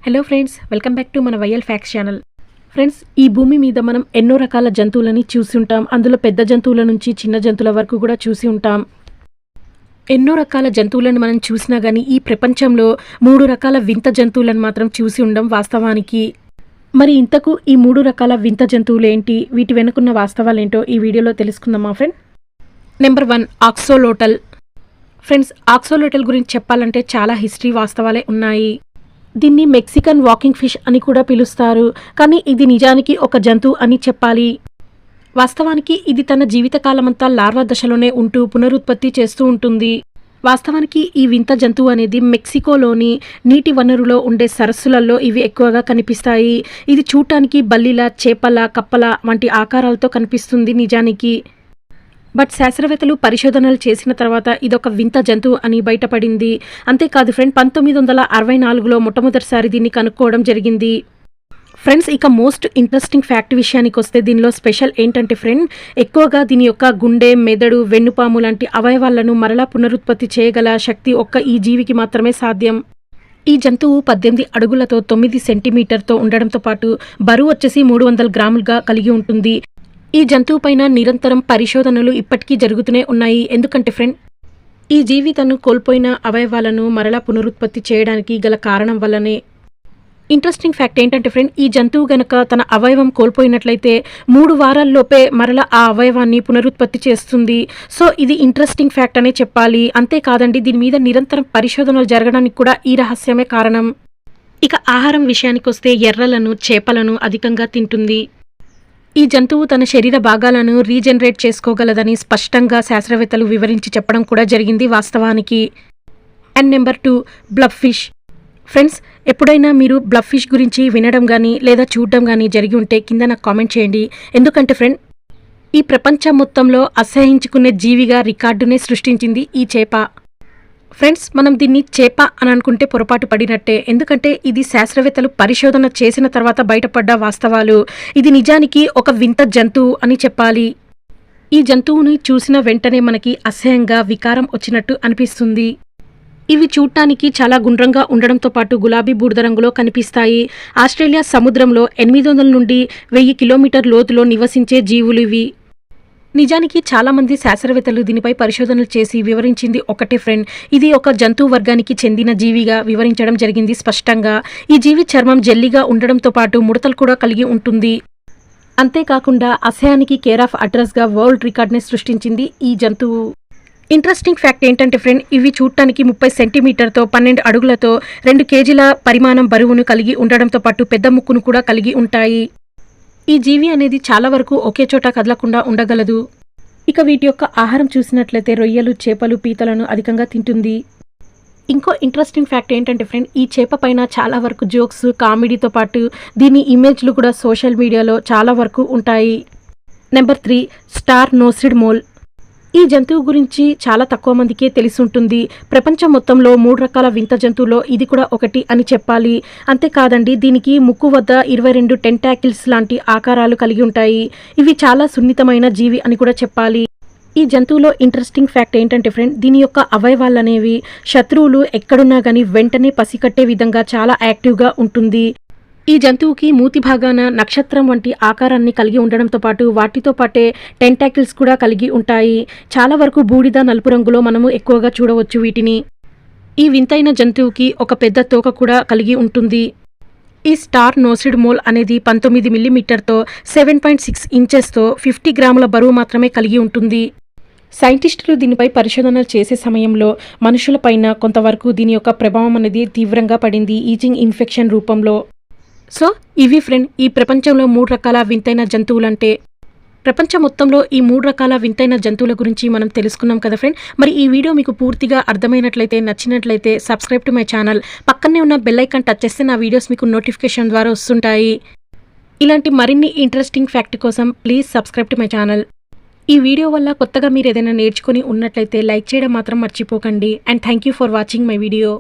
Hello friends, welcome back to మన YL facts channel. Friends, ఈ భూమి మీద మనం ఎన్నో రకాల జంతువులని చూసి ఉంటాం. అందులో పెద్ద జంతువుల నుంచి చిన్న జంతువుల వరకు కూడా చూసి ఉంటాం. ఎన్నో రకాల జంతువులను మనం చూసినా కానీ ఈ ప్రపంచంలో 3 రకాల వింత జంతువులను మాత్రం చూసి ఉండం వాస్తవానికి. మరి ఇంతకు ఈ 3 రకాల వింత జంతువులు ఏంటి, వీటి వెనుకున్న వాస్తవాలేంటో ఈ వీడియోలో తెలుసుకుందామా ఫ్రెండ్. నెంబర్ 1, ఆక్సోలోటల్. ఫ్రెండ్స్, ఆక్సోలోటల్ గురించి చెప్పాలంటే చాలా హిస్టరీ వాస్తవాలే ఉన్నాయి. దీన్ని మెక్సికన్ వాకింగ్ ఫిష్ అని కూడా పిలుస్తారు, కానీ ఇది నిజానికి ఒక జంతువు అని చెప్పాలి. వాస్తవానికి ఇది తన జీవితకాలమంతా లార్వా దశలోనే ఉంటూ పునరుత్పత్తి చేస్తూ ఉంటుంది. వాస్తవానికి ఈ వింత జంతువు అనేది మెక్సికోలోని నీటి వనరులో ఉండే సరస్సులలో ఇవి ఎక్కువగా కనిపిస్తాయి. ఇది చూడటానికి బల్లిల, చేపల, కప్పల వంటి ఆకారాలతో కనిపిస్తుంది నిజానికి. బట్ శాస్త్రవేత్తలు పరిశోధనలు చేసిన తర్వాత ఇదొక వింత జంతువు అని బయటపడింది. అంతేకాదు ఫ్రెండ్, 1964లో మొట్టమొదటిసారి దీన్ని కనుక్కోవడం జరిగింది. ఫ్రెండ్స్, ఇక మోస్ట్ ఇంట్రెస్టింగ్ ఫ్యాక్ట్ విషయానికి వస్తే దీనిలో స్పెషల్ ఏంటంటే ఫ్రెండ్, ఎక్కువగా దీని యొక్క గుండె, మెదడు, వెన్నుపాము లాంటి అవయవాలను మరలా పునరుత్పత్తి చేయగల శక్తి ఒక్క ఈ జీవికి మాత్రమే సాధ్యం. ఈ జంతువు 18 అడుగులతో 9 సెంటీమీటర్తో ఉండడంతో పాటు బరువు వచ్చేసి 300 గ్రాములుగా కలిగి ఉంటుంది. ఈ జంతువు పైన నిరంతరం పరిశోధనలు ఇప్పటికీ జరుగుతూనే ఉన్నాయి. ఎందుకంటే ఫ్రెండ్, ఈ జీవి తను కోల్పోయిన అవయవాలను మరలా పునరుత్పత్తి చేయడానికి గల కారణం వల్లనే. ఇంట్రెస్టింగ్ ఫ్యాక్ట్ ఏంటంటే ఫ్రెండ్, ఈ జంతువు గనక తన అవయవం కోల్పోయినట్లయితే 3 వారాల్లోపే మరలా ఆ అవయవాన్ని పునరుత్పత్తి చేస్తుంది. సో ఇది ఇంట్రెస్టింగ్ ఫ్యాక్ట్ అనే చెప్పాలి. అంతేకాదండి, దీని మీద నిరంతరం పరిశోధనలు జరగడానికి కూడా ఈ రహస్యమే కారణం. ఇక ఆహారం విషయానికి వస్తే ఎర్రలను, చేపలను అధికంగా తింటుంది. ఈ జంతువు తన శరీర భాగాలను రీజనరేట్ చేసుకోగలదని స్పష్టంగా శాస్త్రవేత్తలు వివరించి చెప్పడం కూడా జరిగింది వాస్తవానికి. And number 2, blobfish. Friends, ఎప్పుడైనా మీరు బ్లబ్ ఫిష్ గురించి వినడం కానీ లేదా చూడడం కానీ జరిగి ఉంటే కింద నాకు కామెంట్ చేయండి. ఎందుకంటే ఫ్రెండ్, ఈ ప్రపంచం మొత్తంలో అసహించుకునే జీవిగా రికార్డునే సృష్టించింది ఈ చేప. ఫ్రెండ్స్, మనం దీన్ని చేప అని అనుకుంటే పొరపాటు పడినట్టే. ఎందుకంటే ఇది శాస్త్రవేత్తలు పరిశోధన చేసిన తర్వాత బయటపడ్డ వాస్తవాలు. ఇది నిజానికి ఒక వింత జంతువు అని చెప్పాలి. ఈ జంతువుని చూసిన వెంటనే మనకి అసహ్యంగా వికారం వచ్చినట్టు అనిపిస్తుంది. ఇవి చూడటానికి చాలా గుండ్రంగా ఉండడంతో పాటు గులాబీ బూడిద రంగులో కనిపిస్తాయి. ఆస్ట్రేలియా సముద్రంలో 800 నుండి 1000 కిలోమీటర్ లోతులో నివసించే జీవులు ఇవి. నిజానికి చాలామంది శాస్త్రవేత్తలు దీనిపై పరిశోధనలు చేసి వివరించింది ఒకటే ఫ్రెండ్, ఇది ఒక జంతువు వర్గానికి చెందిన జీవిగా వివరించడం జరిగింది స్పష్టంగా. ఈ జీవి చర్మం జెల్లీగా ఉండడంతో పాటు ముడతలు కూడా కలిగి ఉంటుంది. అంతేకాకుండా అసహ్యానికి కేర్ ఆఫ్ అడ్రస్గా వరల్డ్ రికార్డ్ని సృష్టించింది ఈ జంతువు. ఇంట్రెస్టింగ్ ఫ్యాక్ట్ ఏంటంటే ఫ్రెండ్, ఇవి చూడటానికి 30 సెంటీమీటర్తో 12 అడుగులతో 2 కేజీల పరిమాణం బరువును కలిగి ఉండడంతో పాటు పెద్ద ముక్కును కూడా కలిగి ఉంటాయి. ఈ జీవి అనేది చాలా వరకు ఒకే చోట కదలకుండా ఉండగలదు. ఇక వీటి యొక్క ఆహారం చూసినట్లయితే రొయ్యలు, చేపలు, పీతలను అధికంగా తింటుంది. ఇంకో ఇంట్రెస్టింగ్ ఫ్యాక్ట్ ఏంటంటే ఫ్రెండ్, ఈ చేప పైన చాలా వరకు జోక్స్, కామెడీతో పాటు దీని ఇమేజ్లు కూడా సోషల్ మీడియాలో చాలా వరకు ఉంటాయి. Number 3, star nosed mole. ఈ జంతువు గురించి చాలా తక్కువ మందికే తెలిసి ఉంటుంది. ప్రపంచం మొత్తంలో 3 రకాల వింత జంతువులో ఇది కూడా ఒకటి అని చెప్పాలి. అంతేకాదండి, దీనికి ముక్కు వద్ద 22 టెంటాకిల్స్ లాంటి ఆకారాలు కలిగి ఉంటాయి. ఇవి చాలా సున్నితమైన జీవి అని కూడా చెప్పాలి. ఈ జంతువులో ఇంట్రెస్టింగ్ ఫ్యాక్ట్ ఏంటంటే ఫ్రెండ్, దీని యొక్క అవయవాలనేవి శత్రువులు ఎక్కడున్నా కానీ వెంటనే పసికట్టే విధంగా చాలా యాక్టివ్గా ఉంటుంది. ఈ జంతువుకి మూతి భాగాన నక్షత్రం వంటి ఆకారాన్ని కలిగి ఉండడంతో పాటు వాటితో పాటే టెంటాకిల్స్ కూడా కలిగి ఉంటాయి. చాలా వరకు బూడిద నలుపు రంగులో మనము ఎక్కువగా చూడవచ్చు వీటిని. ఈ వింతైన జంతువుకి ఒక పెద్ద తోక కూడా కలిగి ఉంటుంది. ఈ స్టార్ నోస్డ్ మోల్ అనేది 19 మిల్లీమీటర్తో 7.6 ఇంచెస్తో 50 గ్రాముల బరువు మాత్రమే కలిగి ఉంటుంది. సైంటిస్టులు దీనిపై పరిశోధనలు చేసే సమయంలో మనుషులపైన కొంతవరకు దీని యొక్క ప్రభావం అనేది తీవ్రంగా పడింది, ఈజింగ్ ఇన్ఫెక్షన్ రూపంలో. సో ఇవి ఫ్రెండ్, ఈ ప్రపంచంలో 3 రకాల వింతైన జంతువులంటే. ప్రపంచం మొత్తంలో ఈ 3 రకాల వింతైన జంతువుల గురించి మనం తెలుసుకున్నాం కదా ఫ్రెండ్. మరి ఈ వీడియో మీకు పూర్తిగా అర్థమైనట్లయితే, నచ్చినట్లయితే సబ్స్క్రైబ్ టు మై ఛానల్. పక్కనే ఉన్న బెల్ ఐకాన్ టచ్ చేస్తే నా వీడియోస్ మీకు నోటిఫికేషన్ ద్వారా వస్తుంటాయి. ఇలాంటి మరిన్ని ఇంట్రెస్టింగ్ ఫ్యాక్ట్ కోసం please subscribe to my channel. ఈ వీడియో వల్ల కొత్తగా మీరు ఏదైనా నేర్చుకుని ఉన్నట్లయితే లైక్ చేయడం మాత్రం మర్చిపోకండి. And thank you for watching my video.